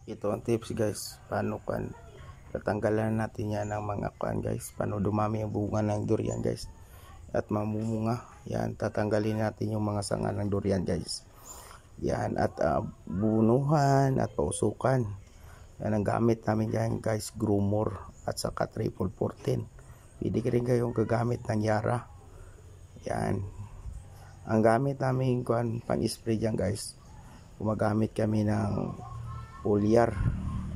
Ito ang tips guys, paano kan tatanggalan natin yan ng mga kan guys, paano dumami ang bunga ng durian guys at mamumunga. Yan, tatanggalin natin yung mga sanga ng durian guys. Yan, at bunuhan at pausukan. Yan ang gamit namin yan guys, Grumor at saka triple 14. Pwede ka rin kayong gagamit ng Yara. Yan, ang gamit namin kan pang-spray dyan guys, gumagamit kami ng foliar,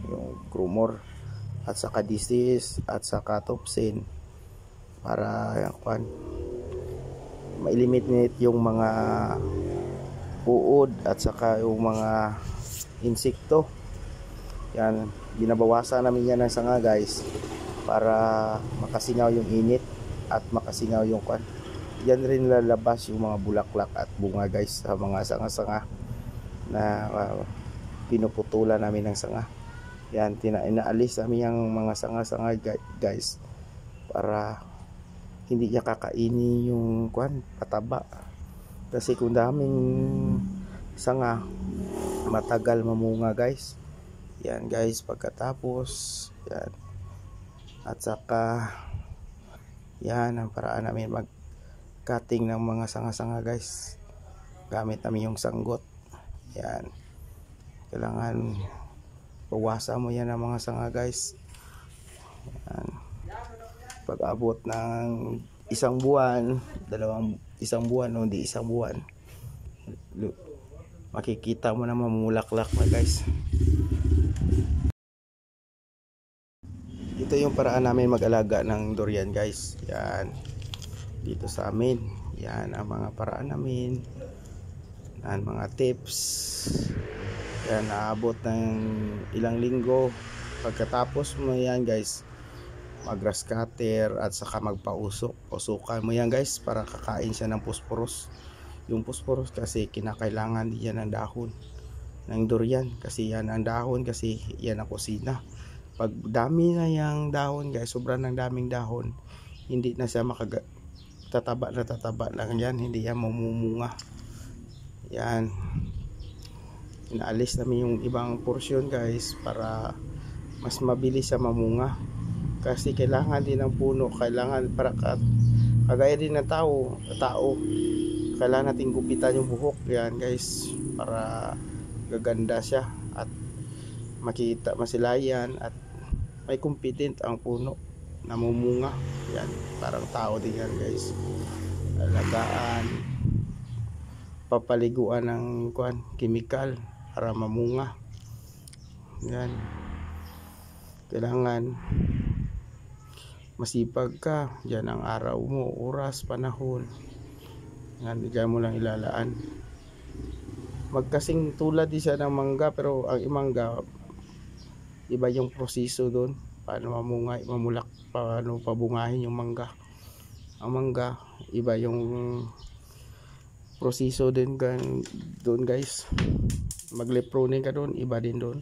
yung Grumor at saka disease at saka topsin para ma-eliminate yung mga uod at saka yung mga insekto. Yan, binabawasan namin yan ng sanga guys para makasingaw yung init at makasingaw yung yan rin lalabas yung mga bulaklak at bunga guys sa mga sanga-sanga na pinuputulan namin ng sanga. Yan, inaalis namin yung mga sanga-sanga guys para hindi niya kakainin yung pataba. Kasi kung daming sanga, matagal mamunga guys. Yan guys, pagkatapos yan, at saka yan ang paraan namin mag cutting ng mga sanga-sanga guys. Gamit namin yung sanggot. Yan, kailangan bawasan mo yan ang mga sanga guys. Yan. Pag abot ng isang buwan, isang buwan o hindi isang buwan, makikita mo na mamulaklak na guys. Ito yung paraan namin mag-alaga ng durian guys. Yan, dito sa amin. Yan ang mga paraan namin, ang mga tips. Yan, naabot ng ilang linggo. Pagkatapos mo yan guys, mag-grass cutter at saka magpausok. Usukan mo yan guys para kakain siya ng phosphorus. Yung phosphorus kasi kinakailangan diyan ng dahon ng durian, kasi yan ang dahon, kasi yan ang kusina. Pag dami na yung dahon guys, sobrang ng daming dahon, hindi na siya tataba lang yan, hindi yan mamumunga. Yan, inaalis namin yung ibang portion guys para mas mabilis siya mamunga. Kasi kailangan din ng puno, kailangan para kagaya din ng tao, kailangan natin gupitan yung buhok. Yan guys, para gaganda siya at makita masilayan at may competent ang puno na mamunga. Yan, parang tao din yan guys. Alagaan, papaliguan ng chemical para mamunga. Yan, kailangan masipag ka. Yan ang araw mo, oras, panahon. Yan, diyan mo lang ilalaan. Magkasing tulad din siya ng mangga, pero ang mangga iba yung proseso doon, paano mamunga, mamulak, paano pabungahin yung mangga. Ang mangga iba yung proseso din doon guys. Mag-leproning ka doon, iba din doon,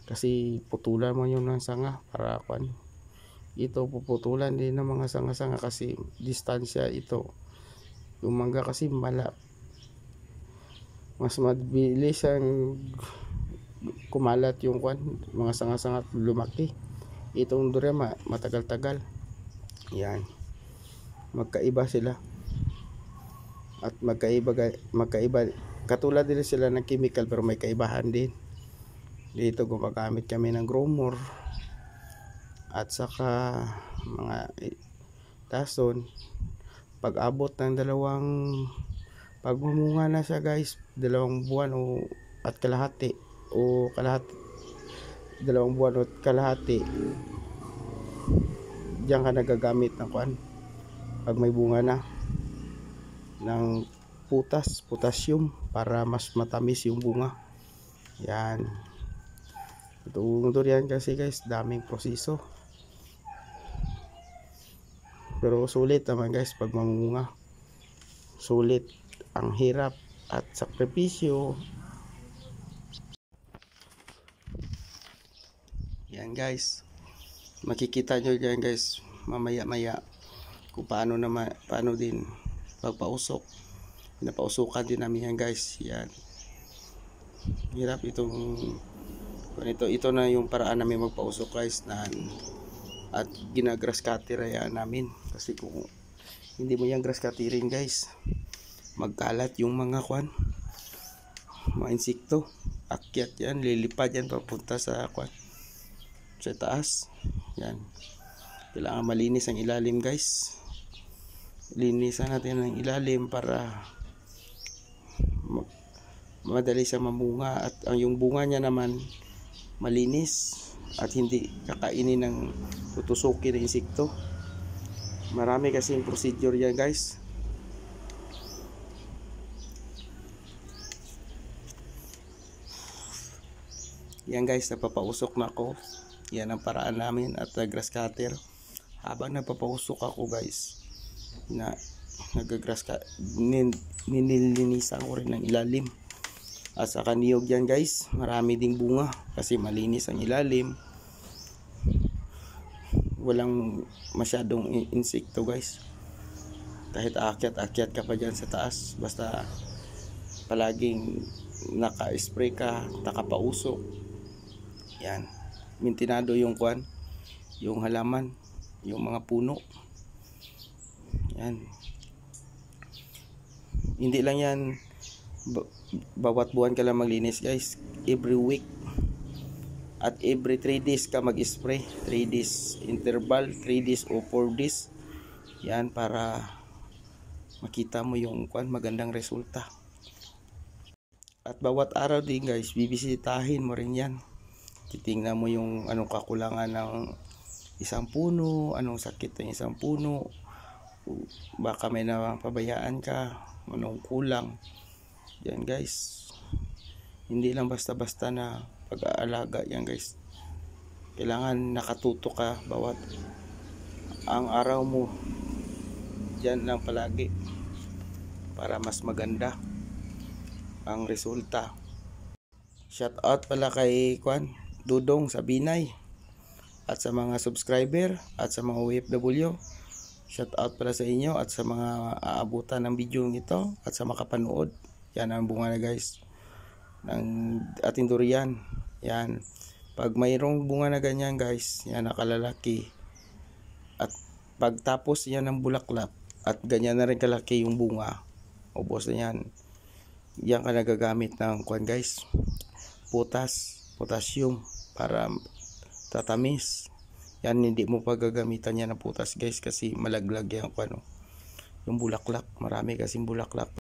kasi putulan mo yun ng sanga para ito puputulan din ng mga sanga-sanga kasi distansya ito. Yung mangga kasi mas mabilis ang kumalat yung mga sanga-sanga lumaki. Itong durian matagal-tagal. Yan, magkaiba sila at magkaiba katulad din sila ng chemical, pero may kaibahan din. Dito gumagamit kami ng Grumor at saka mga tason. Pag abot ng pag mamunga na siya guys, 2 buwan at kalahati, 2 buwan at kalahati, diyan ka nagagamit ng pag may bunga na, ng potassium para mas matamis yung bunga. Yan, itong durian kasi guys, daming proseso, pero sulit naman guys pag mamunga. Sulit, ang hirap at sakripisyo. Yan guys, makikita nyo dyan guys mamaya kung paano din pagpausok. Pinapausukan din namin yan guys. Yan, hirap itong ito na yung paraan namin magpausok guys, at ginagrass cutter yan namin, kasi kung hindi mo yung grass cutterin guys, magkalat yung mga mga insekto, akyat yan, lilipad yan papunta sa sa taas. Yan, kailangan malinis ang ilalim guys, linisan natin ang ilalim para madali sa mamunga, at ang yung bunga niya naman malinis at hindi kakainin ng tutusukin ng insekto. Marami kasing procedure yan guys. Yan guys, napapausok na ako. Yan ang paraan namin at grass cutter. Habang napapausok ako guys, nagagrass cutter, nililinisan ko rin ang ilalim. At saka niyog yan guys, marami ding bunga kasi malinis ang ilalim, walang masyadong insekto guys. Kahit akyat ka pa dyan sa taas, basta palaging naka-spray ka, nakapausok. Yan, mintinado yung yung halaman, yung mga puno. Yan, hindi lang yan bawat buwan ka lang maglinis guys, every week at every 3 days ka mag-spray, 3 days interval, 3 days o 4 days. Yan, para makita mo yung magandang resulta. At bawat araw din guys, bibisitahin mo rin yan, titingnan mo yung anong kakulangan ng isang puno, anong sakit ng isang puno, baka may napabayaan ka, anong kulang. Yan guys, hindi lang basta-basta na pag-aalaga yan guys, kailangan nakatuto ka bawat ang araw mo dyan lang palagi para mas maganda ang resulta. Shout out pala kay Dudong sa Binay at sa mga subscriber at sa mga OFW. Shout out pala sa inyo at sa mga aabutan ng video ito at sa makapanood. Yan ang bunga na guys ng ating durian. Yan, pag mayroong bunga na ganyan guys, yan nakalalaki, at pagtapos yan ng bulaklak at ganyan na rin kalaki yung bunga, ubos na yan. Yan ka nagagamit ng guys, potassium para tatamis. Yan, hindi mo pagagamitan yan ng putas guys, kasi malaglag yan yung bulaklak, marami kasing bulaklak.